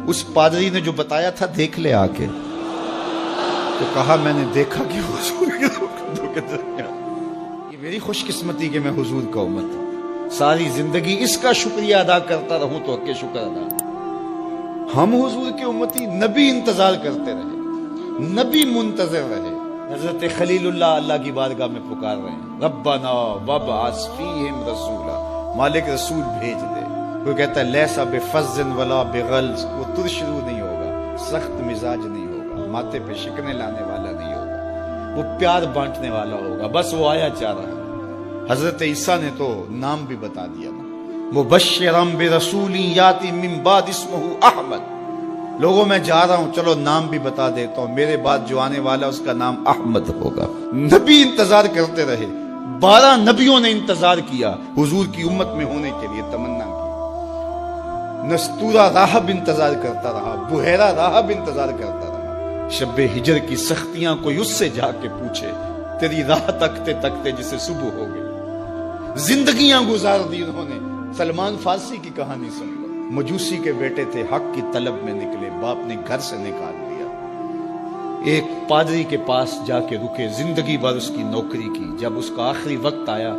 اس پادری نے جو بتایا تھا دیکھ لے آکے، تو کہا میں نے دیکھا کہ حضور کے دو کے درمیان۔ یہ میری خوش قسمتی کہ میں حضور کا امت ہوں، ساری زندگی اس کا شکریہ ادا کرتا رہوں تو کہ شکر ادا۔ ہم حضور کے امتی، نبی انتظار کرتے رہے، نبی منتظر رہے۔ حضرت خلیل اللہ کی بارگاہ میں پکار رہے ہیں، ربنا وابعث فیہم رسولا، مالک رسول بھیج دے۔ کوئی کہتا ہے لیسا بفظ ولا بغلظ، وہ ترشرو نہیں ہوگا، سخت مزاج نہیں ہوگا، ماتھے پہ شکنے لانے والا نہیں ہوگا، وہ پیار بانٹنے والا ہوگا، بس وہ آیا چاہ رہا ہے۔ حضرت عیسیٰ نے تو نام بھی بتا دیا نا، مبشرا برسول یاتی من بعد اسمہ احمد، لوگوں میں جا رہا ہوں، چلو نام بھی بتا دیتا ہوں، میرے بعد جو آنے والا اس کا نام احمد ہوگا۔ نبی انتظار کرتے رہے، 12 نبیوں نے انتظار کیا حضور کی امت میں ہونے کے لیے، تمنا کی۔ نستورہ راہب انتظار کرتا رہا، بحیرہ راہب انتظار کرتا رہا۔ شب ہجر کی سختیاں کوئی اس سے جا کے پوچھے، تیری راہ تکتے تکتے جسے صبح ہو گئی۔ زندگیاں گزار دی انہوں نے۔ سلمان فارسی کی کہانی سن لو، مجوسی کے بیٹے تھے، حق کی طلب میں نکلے، باپ نے گھر سے نکال دیا، ایک پادری کے پاس جا کے رکے، زندگی بھر اس کی نوکری کی۔ جب اس کا آخری وقت آیا،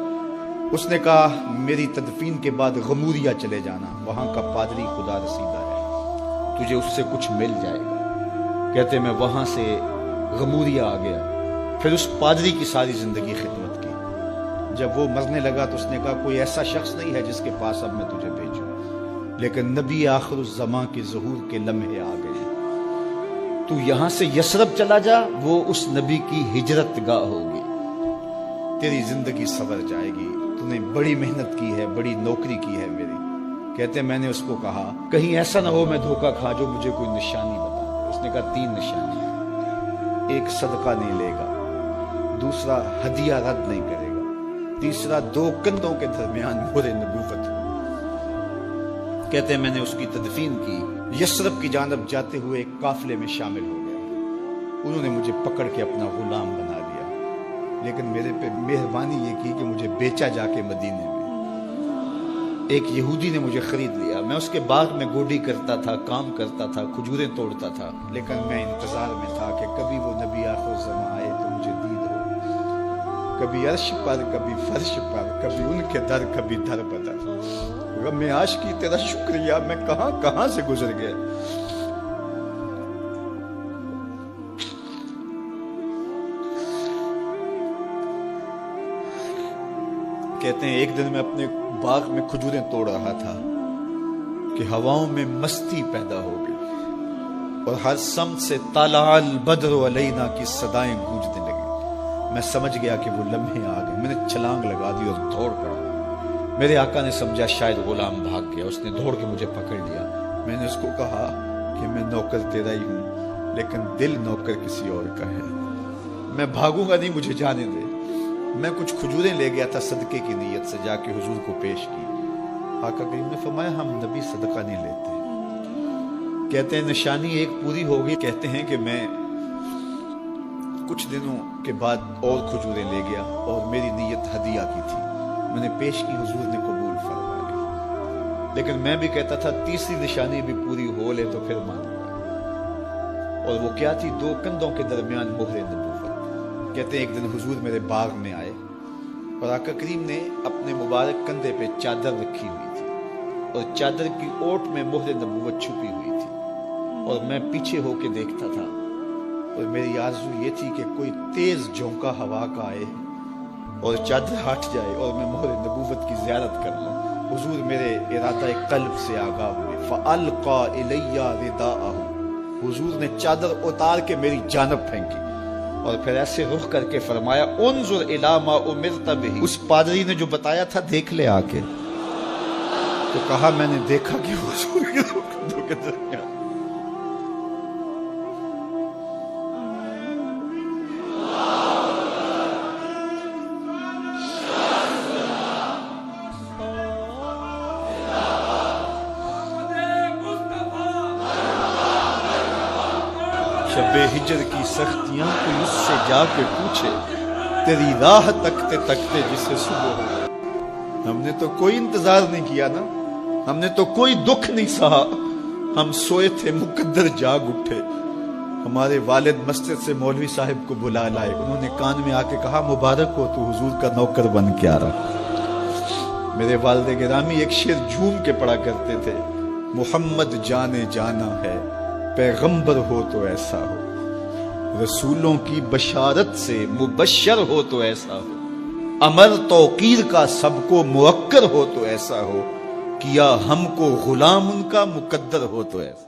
اس نے کہا میری تدفین کے بعد غموریا چلے جانا، وہاں کا پادری خدا رسیدہ ہے، تجھے اس سے کچھ مل جائے گا۔ کہتے میں وہاں سے غموریا آ گیا، پھر اس پادری کی ساری زندگی خدمت کی۔ جب وہ مرنے لگا تو اس نے کہا کوئی ایسا شخص نہیں ہے جس کے پاس اب میں تجھے بھیجوں، لیکن نبی آخر الزمان کے ظہور کے لمحے آ گئے، تو یہاں سے یثرب چلا جا، وہ اس نبی کی ہجرت گاہ ہوگی، تیری زندگی سنور جائے گی، تو نے بڑی محنت کی ہے، بڑی نوکری کی ہے میری۔ کہتے میں نے اس کو کہا کہیں ایسا نہ ہو میں دھوکہ کھا جو مجھے کوئی نشانی بتا دے۔ اس نے کہا 3 نشانی، ایک صدقہ نہیں لے گا، دوسرا ہدیہ رد نہیں کرے گا، تیسرا 2 کندھوں کے درمیان مہر نبوت۔ کہتے ہیں میں نے اس کی تدفین کی، یثرب کی جانب جاتے ہوئے ایک قافلے میں شامل ہو گیا، انہوں نے مجھے پکڑ کے اپنا غلام بنا لیا، لیکن میرے پہ مہربانی یہ کی کہ مجھے بیچا جا کے مدینے میں۔ ایک یہودی نے مجھے خرید لیا، میں اس کے باغ میں گوڈی کرتا تھا، کام کرتا تھا، کھجوریں توڑتا تھا، لیکن میں انتظار میں تھا کہ کبھی وہ نبی آخر الزمان آئے تو مجھے دید ہو، کبھی عرش پر، کبھی فرش پر، کبھی ان کے در، کبھی در بدر۔ غم عاشقی تیرا شکریہ، میں کہاں کہاں سے گزر گیا۔ کہتے ہیں ایک دن میں اپنے باغ میں کھجوریں توڑ رہا تھا کہ ہواؤں میں مستی پیدا ہو گئی اور ہر سمت سے طلع البدر علینا کی صدائیں گونجنے لگی۔ میں سمجھ گیا کہ وہ لمحے آ گئے، میں نے چھلانگ لگا دی اور دوڑ پڑا۔ میرے آقا نے سمجھا شاید غلام بھاگ گیا، اس نے دوڑ کے مجھے پکڑ لیا۔ میں نے اس کو کہا کہ میں نوکر تیرا ہی ہوں، لیکن دل نوکر کسی اور کا ہے، میں بھاگوں گا نہیں، مجھے جانے دے۔ میں کچھ کھجوریں لے گیا تھا صدقے کی نیت سے، جا کے حضور کو پیش کی۔ آقا کریم نے فرمایا ہم نبی صدقہ نہیں لیتے۔ کہتے ہیں نشانی ایک پوری ہو گئی، کہتے ہیں کہ میں کچھ دنوں کے بعد اور کھجوریں لے گیا اور میری نیت ہدیہ کی تھی، میں نے پیش کی، حضور نے قبول فرما لی۔ لیکن میں بھی کہتا تھا تیسری نشانی بھی پوری ہو لے تو پھر مانوں گا، اور وہ کیا تھی؟ 2 کندھوں کے درمیان مہر نبوت۔ کہتے ہیں ایک دن حضور میرے باغ میں آئے اور آقا کریم نے اپنے مبارک کندھے پہ چادر رکھی ہوئی تھی اور چادر کی اوٹ میں مہر نبوت چھپی ہوئی تھی، اور میں پیچھے ہو کے دیکھتا تھا، اور میری آرزو یہ تھی کہ کوئی تیز جھونکا ہوا کا آئے اور چادر ہٹ جائے اور میں مہر نبوت کی زیارت کر لوں۔ حضور میرے ارادہ قلب سے آگاہ ہوئے، فَأَلْقَى إِلَيَّ رِدَاءَهُ، حضور نے چادر اتار کے میری جانب پھینکی اور پھر ایسے رخ کر کے فرمایا انظر الی ما امرت بہ، اس پادری نے جو بتایا تھا دیکھ لے آ کے، تو کہا میں نے دیکھا کہ حضور کے دو کے درمیان۔ شب ہجر کی سختیاں کوئی اس سے جا کے پوچھے، تیری راہ تکتے تکتے جسے صبح ہو۔ ہم نے تو کوئی انتظار نہیں کیا نا، ہم نے تو کوئی دکھ نہیں سہا، ہم سوئے تھے مقدر جاگ اٹھے. ہمارے والد مسجد سے مولوی صاحب کو بلا لائے. انہوں نے کان میں آ کے کہا مبارک ہو تو حضور کا نوکر بن کے آ رہا. میرے والد گرامی ایک شعر جھوم کے پڑھا کرتے تھے, محمد جانے جانا ہے پیغمبر ہو تو ایسا ہو, رسولوں کی بشارت سے مبشر ہو تو ایسا ہو, امر توقیر کا سب کو موکر ہو تو ایسا ہو, کیا ہم کو غلام ان کا مقدر ہو تو ایسا.